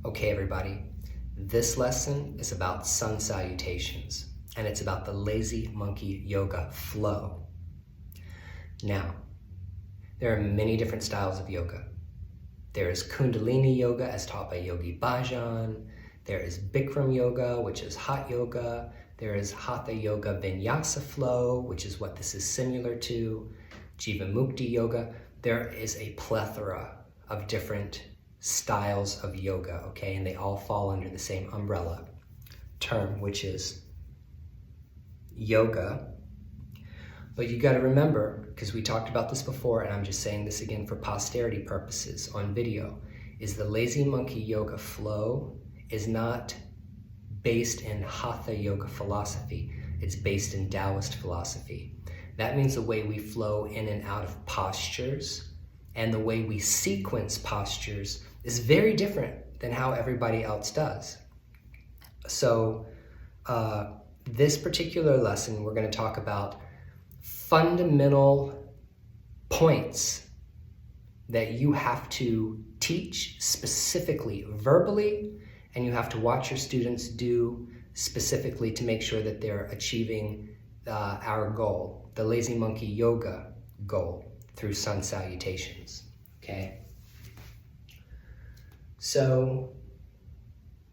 Okay, everybody, this lesson is about sun salutations, and it's about the lazy monkey yoga flow. Now, there are many different styles of yoga. There is Kundalini yoga as taught by Yogi Bhajan. There is Bikram yoga, which is hot yoga. There is Hatha yoga vinyasa flow, which is what this is similar to. Jivamukti yoga. There is a plethora of different styles of yoga, okay? And they all fall under the same umbrella term, which is yoga. But you gotta remember, because we talked about this before, and I'm just saying this again for posterity purposes on video, is the lazy monkey yoga flow is not based in Hatha yoga philosophy. It's based in Taoist philosophy. That means the way we flow in and out of postures and the way we sequence postures is very different than how everybody else does. So this particular lesson, we're going to talk about fundamental points that you have to teach specifically verbally, and you have to watch your students do specifically to make sure that they're achieving our goal, the lazy monkey yoga goal, through sun salutations, okay? So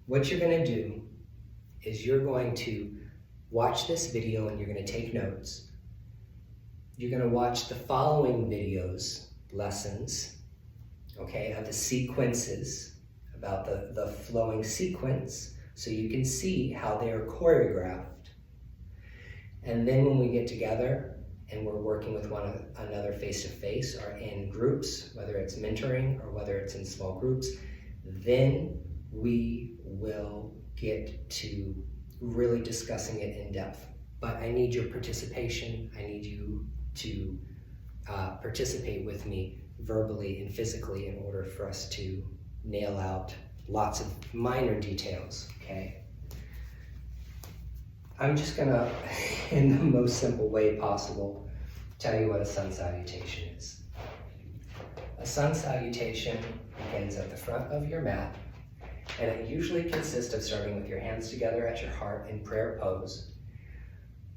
what you're gonna do is you're going to watch this video and you're gonna take notes. You're gonna watch the following videos, lessons, okay, of the sequences, about the flowing sequence, so you can see how they are choreographed. And then when we get together and we're working with one another face-to-face or in groups, whether it's mentoring or whether it's in small groups, then we will get to really discussing it in depth. But I need your participation. I need you to participate with me verbally and physically in order for us to nail out lots of minor details, okay? I'm just gonna, in the most simple way possible, tell you what a sun salutation is. A sun salutation begins at the front of your mat, and it usually consists of starting with your hands together at your heart in prayer pose.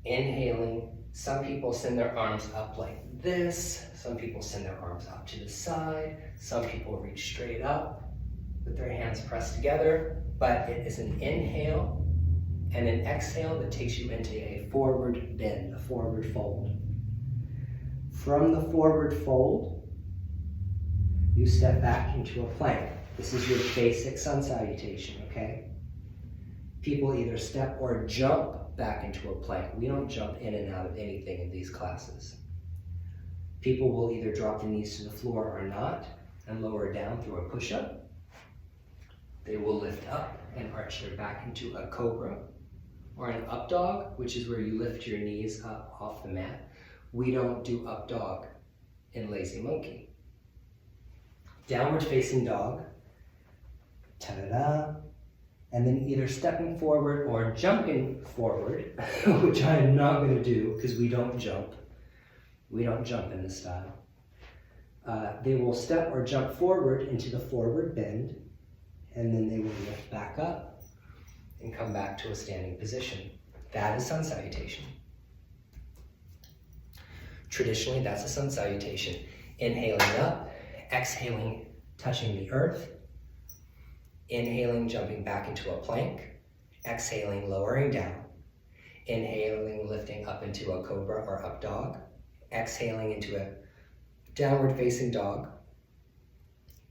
Inhaling, some people send their arms up like this, some people send their arms up to the side, some people reach straight up with their hands pressed together, but it is an inhale and an exhale that takes you into a forward bend, a forward fold. From the forward fold, you step back into a plank. This is your basic sun salutation, okay? People either step or jump back into a plank. We don't jump in and out of anything in these classes. People will either drop the knees to the floor or not, and lower down through a push-up. They will lift up and arch their back into a cobra, or an up dog, which is where you lift your knees up off the mat. We don't do up dog in lazy monkey. Downward facing dog, ta-da-da, and then either stepping forward or jumping forward, which I am not going to do because we don't jump. We don't jump in this style. They will step or jump forward into the forward bend, and then they will lift back up and come back to a standing position. That is sun salutation. Traditionally, that's a sun salutation. Inhaling up, exhaling, touching the earth, inhaling, jumping back into a plank, exhaling, lowering down, inhaling, lifting up into a cobra or up dog, exhaling into a downward facing dog,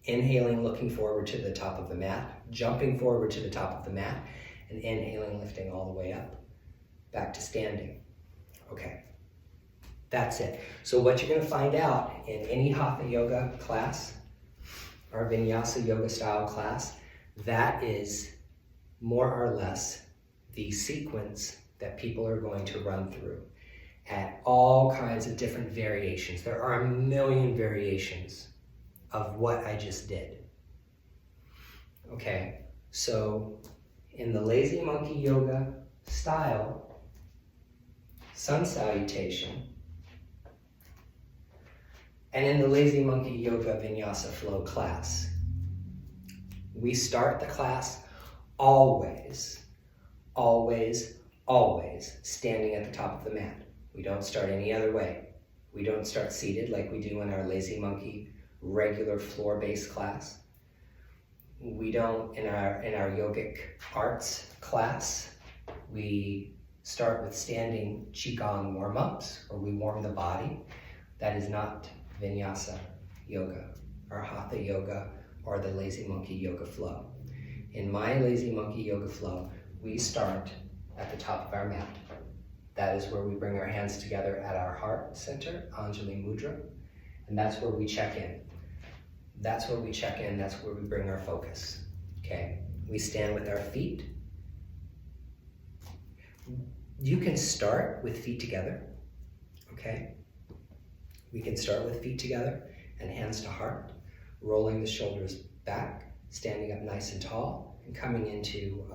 inhaling, looking forward to the top of the mat, jumping forward to the top of the mat, and inhaling, lifting all the way up, back to standing. Okay, that's it. So what you're gonna find out in any Hatha yoga class or Vinyasa yoga style class, that is more or less the sequence that people are going to run through at all kinds of different variations. There are a million variations of what I just did. Okay, so in the lazy monkey yoga style, sun salutation, and in the lazy monkey yoga vinyasa flow class, We start the class always standing at the top of the mat. We don't start any other way. We don't start seated like we do in our lazy monkey regular floor-based class. We don't, in our yogic arts class, we start with standing qigong warm-ups, or we warm the body. That is not vinyasa yoga, or hatha yoga, or the lazy monkey yoga flow. In my lazy monkey yoga flow, we start at the top of our mat. That is where we bring our hands together at our heart center, Anjali Mudra, and that's where we check in. That's where we check in, that's where we bring our focus, okay? We stand with our feet. You can start with feet together, okay? We can start with feet together and hands to heart, rolling the shoulders back, standing up nice and tall, and coming into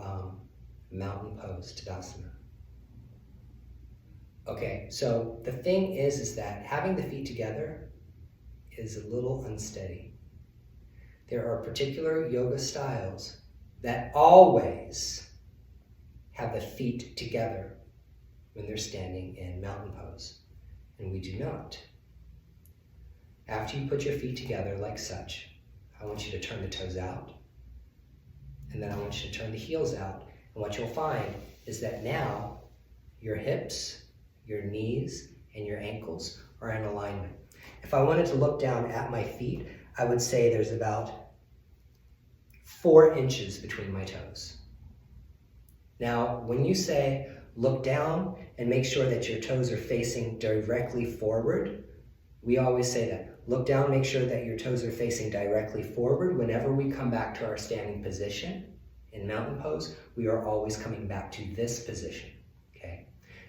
mountain pose, Tadasana. Okay, so the thing is that having the feet together is a little unsteady. There are particular yoga styles that always have the feet together when they're standing in mountain pose, and we do not. After you put your feet together like such, I want you to turn the toes out, and then I want you to turn the heels out, and what you'll find is that now your hips, your knees, and your ankles are in alignment. If I wanted to look down at my feet, I would say there's about 4 inches between my toes. Now, when you say look down and make sure that your toes are facing directly forward, we always say that. Look down, make sure that your toes are facing directly forward. Whenever we come back to our standing position in mountain pose, we are always coming back to this position, okay?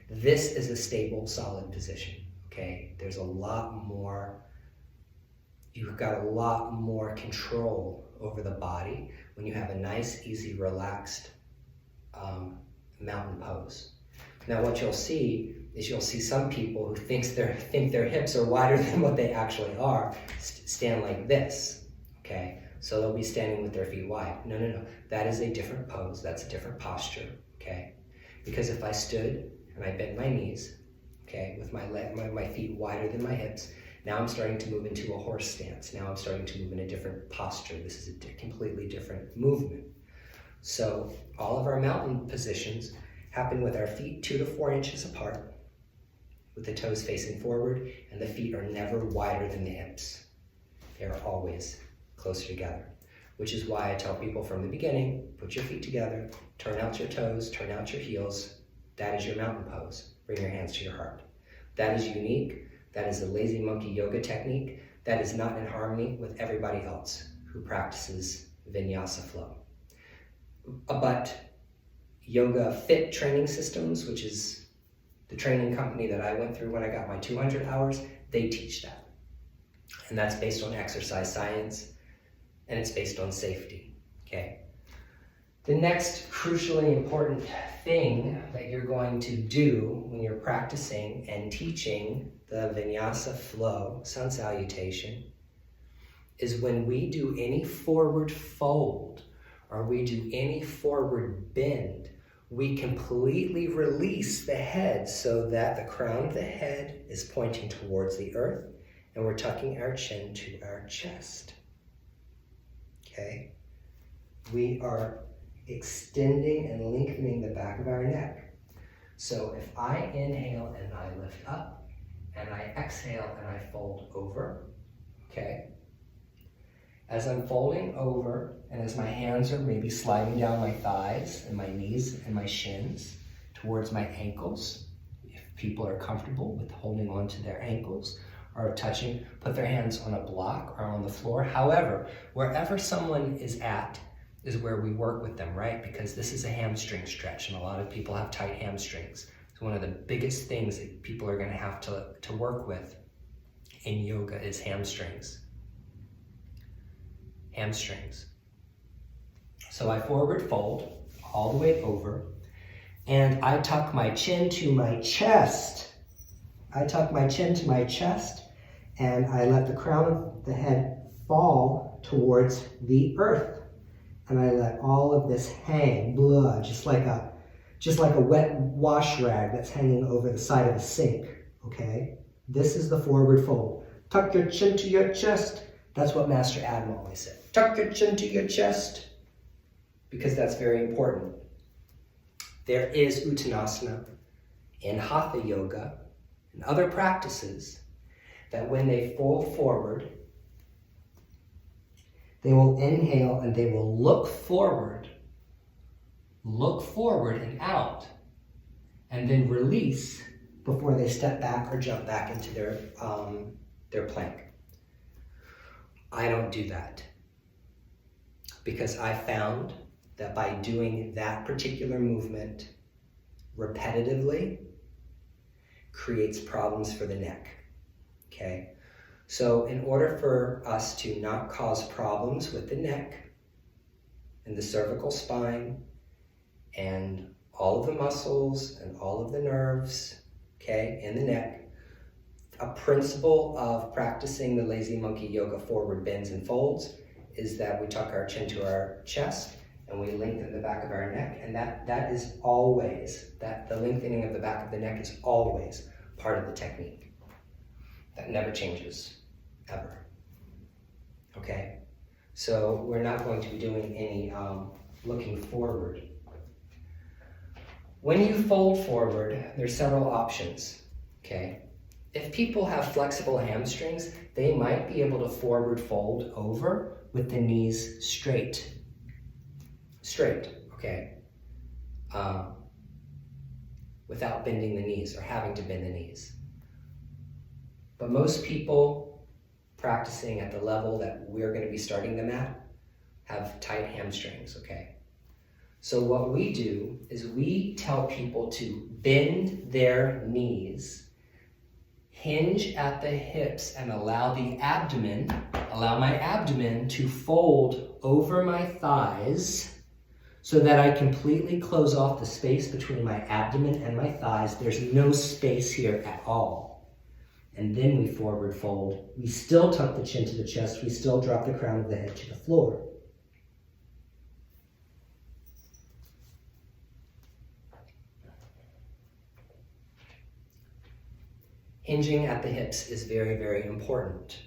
This is a stable, solid position, okay? There's a lot more, you've got a lot more control over the body when you have a nice, easy, relaxed mountain pose. Now what you'll see is you'll see some people who think their hips are wider than what they actually are, stand like this, okay? So they'll be standing with their feet wide. No. That is a different pose. That's a different posture, okay? Because if I stood and I bent my knees, okay, with my feet wider than my hips, now I'm starting to move into a horse stance. Now I'm starting to move in a different posture. This is a completely different movement. So all of our mountain positions happen with our feet 2 to 4 inches apart, with the toes facing forward, and the feet are never wider than the hips. They are always closer together, which is why I tell people from the beginning, put your feet together, turn out your toes, turn out your heels. That is your mountain pose. Bring your hands to your heart. That is unique. That is a lazy monkey yoga technique. That is not in harmony with everybody else who practices vinyasa flow. But Yoga Fit Training Systems, which is the training company that I went through when I got my 200 hours, they teach that. And that's based on exercise science, and it's based on safety, okay? The next crucially important thing that you're going to do when you're practicing and teaching the vinyasa flow, sun salutation, is when we do any forward fold or we do any forward bend, we completely release the head so that the crown of the head is pointing towards the earth and we're tucking our chin to our chest, okay? We are extending and lengthening the back of our neck. So if I inhale and I lift up, and I exhale and I fold over, okay? As I'm folding over, and as my hands are maybe sliding down my thighs and my knees and my shins towards my ankles, if people are comfortable with holding on to their ankles or touching, put their hands on a block or on the floor. However, wherever someone is at is where we work with them, right? Because this is a hamstring stretch, and a lot of people have tight hamstrings. So one of the biggest things that people are going to have to work with in yoga is hamstrings. Hamstrings. So I forward fold all the way over, and I tuck my chin to my chest. I tuck my chin to my chest, and I let the crown of the head fall towards the earth. and I let all of this hang, blah, just like a wet wash rag that's hanging over the side of a sink, okay? This is the forward fold. Tuck your chin to your chest. That's what Master Adam always said. Tuck your chin to your chest, because that's very important. There is Uttanasana in Hatha Yoga and other practices that when they fold forward, they will inhale and they will look forward and out, and then release before they step back or jump back into their plank. I don't do that because I found that by doing that particular movement repetitively creates problems for the neck, okay? So in order for us to not cause problems with the neck and the cervical spine and all of the muscles and all of the nerves, okay, in the neck, a principle of practicing the lazy monkey yoga forward bends and folds is that we tuck our chin to our chest and we lengthen the back of our neck, and that is always, the lengthening of the back of the neck is always part of the technique. That never changes, ever. Okay? So we're not going to be doing any looking forward. When you fold forward, there's several options, okay? If people have flexible hamstrings, they might be able to forward fold over with the knees straight. Straight, okay? Without bending the knees or having to bend the knees. But most people practicing at the level that we're going to be starting them at have tight hamstrings, okay? So what we do is we tell people to bend their knees, hinge at the hips, and allow my abdomen to fold over my thighs so that I completely close off the space between my abdomen and my thighs. There's no space here at all. And then we forward fold. We still tuck the chin to the chest. We still drop the crown of the head to the floor. Hinging at the hips is very, very important.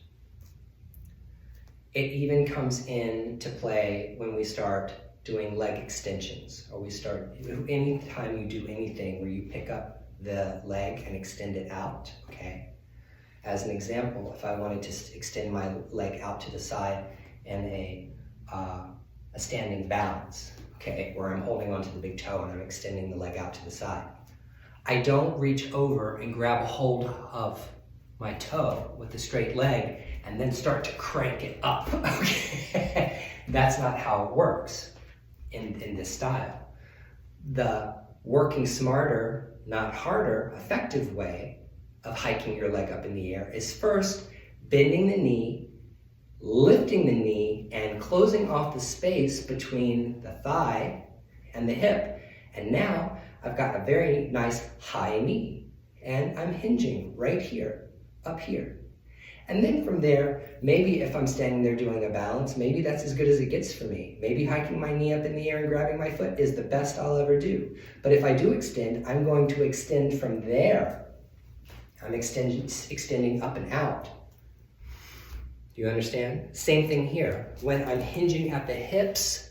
It even comes into play when we start doing leg extensions, or anytime you do anything where you pick up the leg and extend it out, okay? As an example, if I wanted to extend my leg out to the side in a standing balance, okay, where I'm holding onto the big toe and I'm extending the leg out to the side, I don't reach over and grab a hold of my toe with the straight leg and then start to crank it up, okay? That's not how it works in this style. The working smarter, not harder, effective way of hiking your leg up in the air is first bending the knee, lifting the knee, and closing off the space between the thigh and the hip. And now I've got a very nice high knee, and I'm hinging right here, up here. And then from there, maybe if I'm standing there doing a balance, maybe that's as good as it gets for me. Maybe hiking my knee up in the air and grabbing my foot is the best I'll ever do. But if I do extend, I'm going to extend from there. I'm extending up and out. Do you understand? Same thing here. When I'm hinging at the hips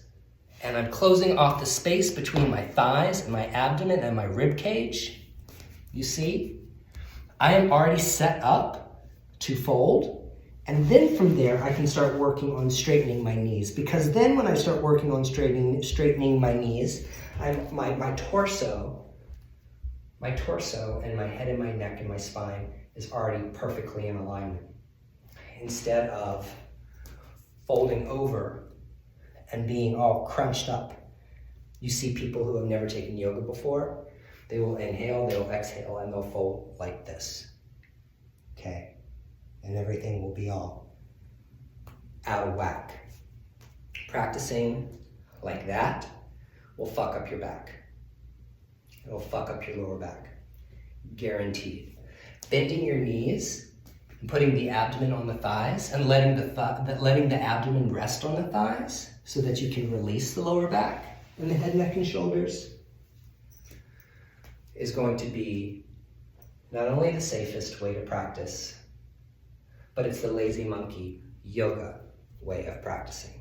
and I'm closing off the space between my thighs and my abdomen and my rib cage, you see, I am already set up to fold, and then from there I can start working on straightening my knees, because then when I start working on straightening my knees, my torso and my head and my neck and my spine is already perfectly in alignment. Instead of folding over and being all crunched up. You see people who have never taken yoga before, they will inhale, they'll exhale, and they'll fold like this, okay? And everything will be all out of whack. Practicing like that will fuck up your back. It'll fuck up your lower back, guaranteed. Bending your knees, and putting the abdomen on the thighs, and letting the abdomen rest on the thighs, so that you can release the lower back and the head, neck, and shoulders is going to be not only the safest way to practice, but it's the lazy monkey yoga way of practicing.